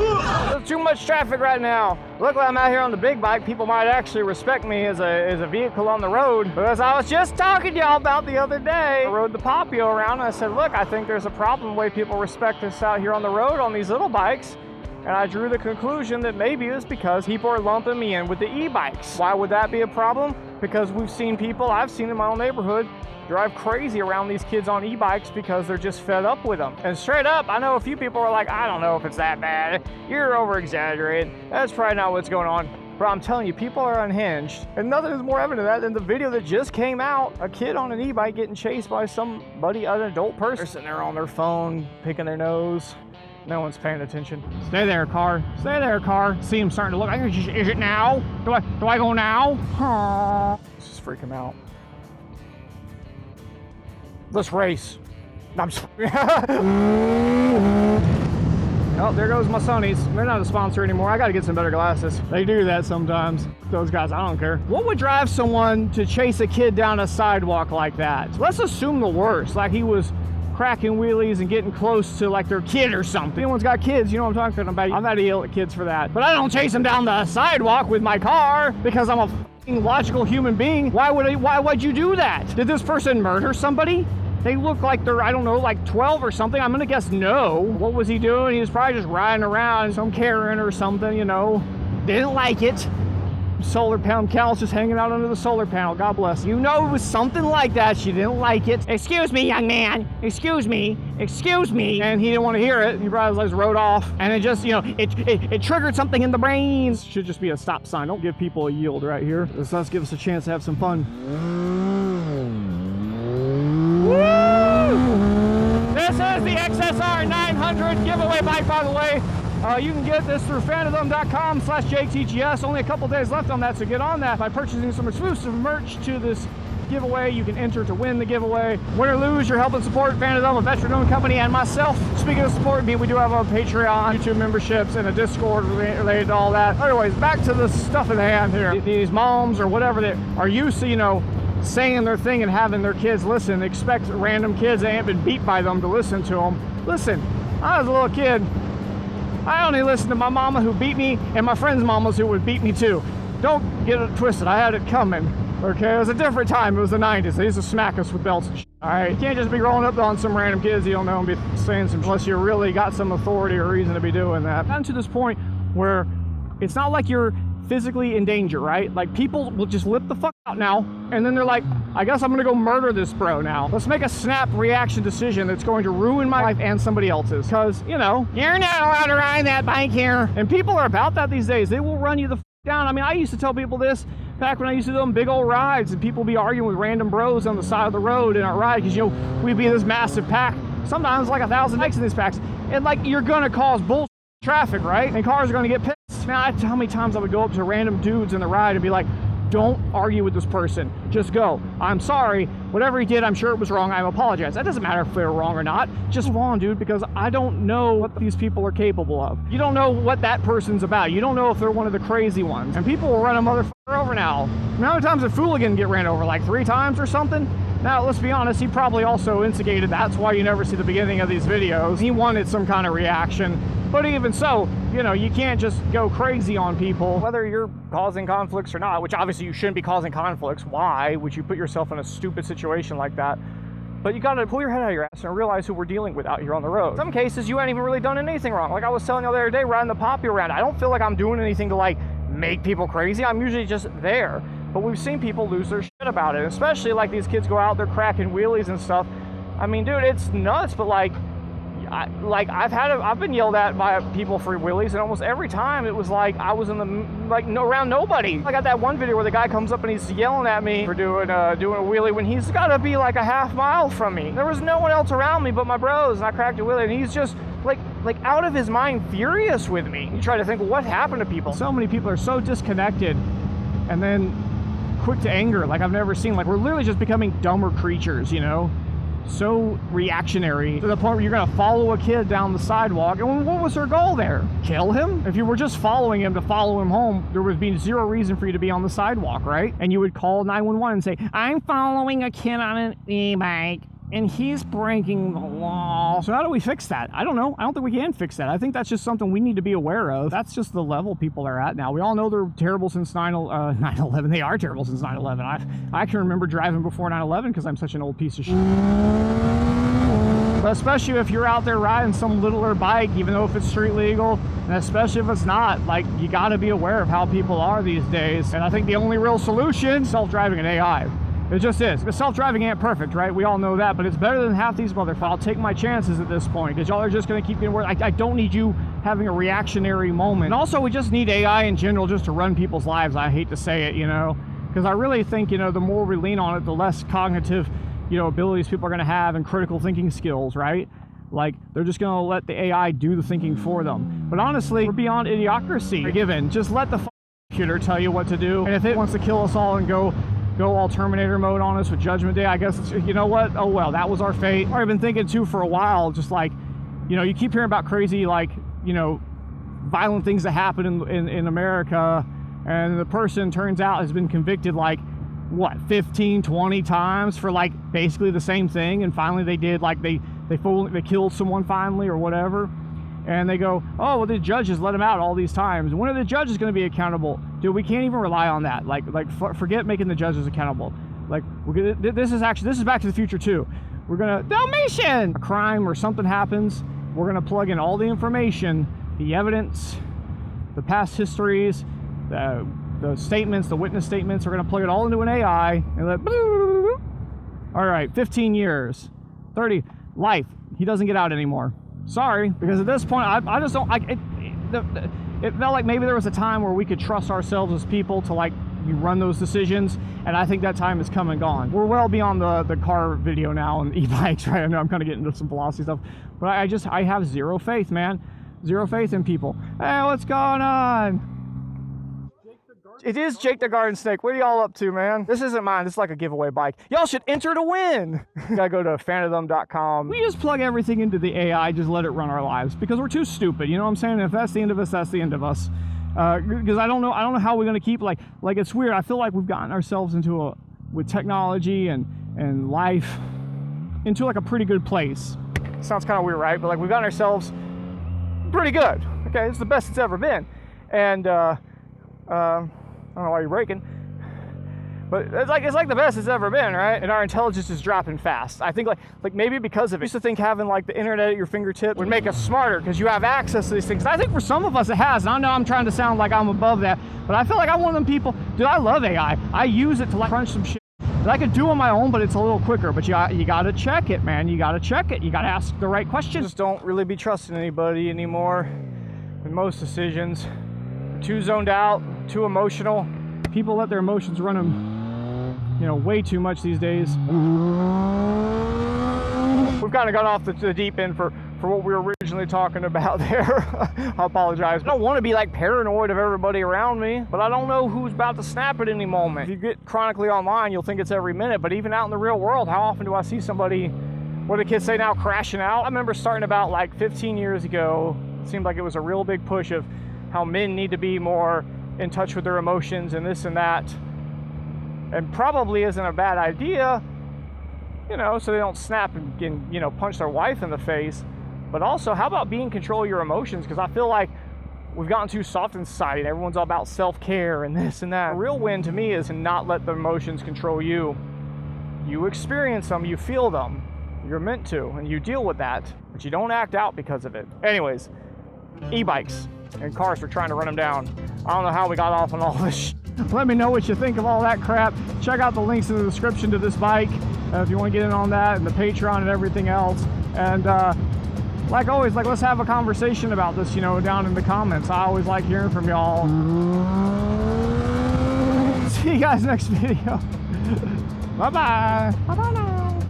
There's too much traffic right now. Luckily, I'm out here on the big bike. People might actually respect me as a vehicle on the road. But as I was just talking to y'all about the other day, I rode the Popio around and I said, look, I think there's a problem the way people respect us out here on the road on these little bikes. And I drew the conclusion that maybe it's because people are lumping me in with the e-bikes. Why would that be a problem? Because we've seen people, I've seen in my own neighborhood, drive crazy around these kids on e-bikes because they're just fed up with them. And straight up, I know a few people are like, I don't know if it's that bad. You're over-exaggerating. That's probably not what's going on. But I'm telling you, people are unhinged. And nothing is more evident of that than the video that just came out. A kid on an e-bike getting chased by somebody, an adult person. They're sitting there on their phone, picking their nose. No one's paying attention. Stay there, car. Stay there, car. See him starting to look. Is it now? Do I go now? Let's just freak him out. Let's race. I'm just... Oh, there goes my Sonnies. They're not a sponsor anymore. I gotta get some better glasses. They do that sometimes. Those guys, I don't care. What would drive someone to chase a kid down a sidewalk like that? Let's assume the worst. Like he was cracking wheelies and getting close to like their kid or something. If anyone's got kids, you know what I'm talking about. I've had to yell at kids for that. But I don't chase them down the sidewalk with my car because I'm a f***ing logical human being. Why would you do that? Did this person murder somebody? They look like they're, I don't know, like 12 or something. I'm gonna guess no. What was he doing? He was probably just riding around, some Karen or something, you know. Didn't like it. Solar panel, Cal's just hanging out under the solar panel. God bless. You know it was something like that. She didn't like it. Excuse me, young man. Excuse me. Excuse me. And he didn't want to hear it. He probably just rode off. And it just, you know, it triggered something in the brains. Should just be a stop sign. Don't give people a yield right here. Let's give us a chance to have some fun. Woo! This is the XSR 900 giveaway bike, by the way. You can get this through fanofthem.com/JTGS. Only a couple days left on that, so get on that. By purchasing some exclusive merch to this giveaway, you can enter to win the giveaway. Win or lose, you're helping support Fan of Them, a veteran-owned company, and myself. Speaking of support, we do have a Patreon, YouTube memberships, and a Discord related to all that. Anyways, back to the stuff at hand here. These moms or whatever that are used to, you know, saying their thing and having their kids listen, expect random kids that ain't been beat by them to listen to them. Listen, I was a little kid. I only listened to my mama who beat me and my friends' mamas who would beat me too. Don't get it twisted. I had it coming. Okay, it was a different time. It was the 90s. They used to smack us with belts and shit. All right, you can't just be rolling up on some random kids you don't know and be saying some unless you really got some authority or reason to be doing that. Gotten to this point where it's not like you're physically in danger, right? Like people will just lip the fuck out now, and then they're like, I guess I'm gonna go murder this bro now. Let's make a snap reaction decision that's going to ruin my life and somebody else's. Because, you know, you're not allowed to ride that bike here. And people are about that these days. They will run you the fuck down. I mean, I used to tell people this back when I used to do them big old rides, and people be arguing with random bros on the side of the road in our ride, because, you know, we'd be in this massive pack, sometimes like 1,000 bikes in these packs, and like you're gonna cause bullshit traffic, right? And cars are gonna get pissed. Man, how many times I would go up to random dudes in the ride and be like, don't argue with this person, just go. I'm sorry, whatever he did, I'm sure it was wrong, I apologize. That doesn't matter if they're wrong or not. Just move on, dude, because I don't know what these people are capable of. You don't know what that person's about. You don't know if they're one of the crazy ones. And people will run a motherfucker over now. How many times did Fooligan get ran over? Like 3 times or something? Now, let's be honest, he probably also instigated. That's why you never see the beginning of these videos. He wanted some kind of reaction. But even so, you know, you can't just go crazy on people, whether you're causing conflicts or not, which obviously you shouldn't be causing conflicts. Why would you put yourself in a stupid situation like that? But you gotta pull your head out of your ass and realize who we're dealing with out here on the road. In some cases, you ain't even really done anything wrong. Like I was telling you the other day, riding the Poppy around, I don't feel like I'm doing anything to like make people crazy. I'm usually just there. But we've seen people lose their shit about it, especially like these kids go out, they're cracking wheelies and stuff. I mean, dude, it's nuts, but like I've been yelled at by people for wheelies, and almost every time it was like I was in the around nobody. I got that one video where the guy comes up and he's yelling at me for doing a wheelie when he's got to be like a half mile from me. There was no one else around me but my bros, and I cracked a wheelie, and he's just like out of his mind, furious with me. You try to think, well, what happened to people? So many people are so disconnected, and then quick to anger like I've never seen. Like we're literally just becoming dumber creatures, you know? So reactionary to the point where you're gonna follow a kid down the sidewalk. And what was her goal there? Kill him? If you were just following him to follow him home, there would be zero reason for you to be on the sidewalk, right? And you would call 911 and say, I'm following a kid on an e-bike. and he's breaking the law. So how do we fix that? I don't know. I don't think we can fix that. I think that's just something we need to be aware of. That's just the level people are at now. We all know they're terrible since 9/11. They are terrible since 9/11. I can remember driving before 9/11 because I'm such an old piece of shit. But especially if you're out there riding some littler bike, even though if it's street legal, and especially if it's not, like, you got to be aware of how people are these days. And I think the only real solution is self-driving and AI. It just is. Because self-driving ain't perfect, right? We all know that, but it's better than half these motherfuckers. I'll take my chances at this point, because y'all are just going to keep getting worse. I don't need you having a reactionary moment. And also, we just need AI in general just to run people's lives. I hate to say it, you know, because I really think, you know, the more we lean on it, the less cognitive, you know, abilities people are going to have and critical thinking skills, right? Like, they're just going to let the AI do the thinking for them. But honestly, we're beyond idiocracy. Given, just let the computer tell you what to do. And if it wants to kill us all and go all Terminator mode on us with Judgment Day, I guess it's, you know what? Oh well, that was our fate. I've been thinking too for a while, just like, you know, you keep hearing about crazy, like, you know, violent things that happen in America, and the person turns out has been convicted like, what, 15, 20 times for like basically the same thing, and finally they did, like, they killed someone finally or whatever. And they go, oh, well, the judges let him out all these times. When are the judges going to be accountable? Dude, we can't even rely on that. Like, forget making the judges accountable. Like, this is Back to the Future too. We're gonna, Dalmatian! A crime or something happens, we're gonna plug in all the information, the evidence, the past histories, the statements, the witness statements. We're gonna plug it all into an AI and let. All right, 15 years, 30, life. He doesn't get out anymore. Sorry, because at this point, I just don't, it felt like maybe there was a time where we could trust ourselves as people to, like, run those decisions, and I think that time has come and gone. We're well beyond the car video now and e-bikes, right? I know I'm kind of getting into some philosophy stuff, but I have zero faith, man. Zero faith in people. Hey, what's going on? It is Jake the Garden Snake. What are y'all up to, man? This isn't mine. This is like a giveaway bike. Y'all should enter to win. You gotta go to fanofthem.com. We just plug everything into the AI, just let it run our lives, because we're too stupid. You know what I'm saying? If that's the end of us, that's the end of us. Because I don't know how we're gonna keep, like it's weird. I feel like we've gotten ourselves into with technology and life into like a pretty good place. Sounds kind of weird, right? But like, we've gotten ourselves pretty good. Okay, it's the best it's ever been. And I don't know why you're breaking, but it's like the best it's ever been, right? And our intelligence is dropping fast. I think like maybe because of it. I used to think having like the internet at your fingertip would make us smarter because you have access to these things. I think for some of us it has. And I know I'm trying to sound like I'm above that, but I feel like I'm one of them people. Dude, I love AI. I use it to like crunch some shit that I could do on my own, but it's a little quicker. But you gotta check it, man. You gotta check it. You gotta ask the right questions. Just don't really be trusting anybody anymore with most decisions. Too zoned out, too emotional. People let their emotions run them, you know, way too much these days. We've kind of got off the deep end for what we were originally talking about there. I apologize. I don't want to be like paranoid of everybody around me, but I don't know who's about to snap at any moment. If you get chronically online, you'll think it's every minute, but even out in the real world, how often do I see somebody, what do kids say now, crashing out? I remember starting about like 15 years ago, it seemed like it was a real big push of how men need to be more in touch with their emotions and this and that, and probably isn't a bad idea, you know, so they don't snap and you know, punch their wife in the face. But also, how about being in control of your emotions? Because I feel like we've gotten too soft in society and everyone's all about self-care and this and that. A real win to me is to not let the emotions control you. You experience them, you feel them, you're meant to, and you deal with that, but you don't act out because of it. Anyways, e-bikes and cars for trying to run them down. I don't know how we got off on all this Let me know what you think of all that crap. Check out the links in the description to this bike if you want to get in on that, and the Patreon and everything else. And like always, like, let's have a conversation about this, you know, down in the comments. I always like hearing from y'all. See you guys next video. Bye-bye. Bye-bye now.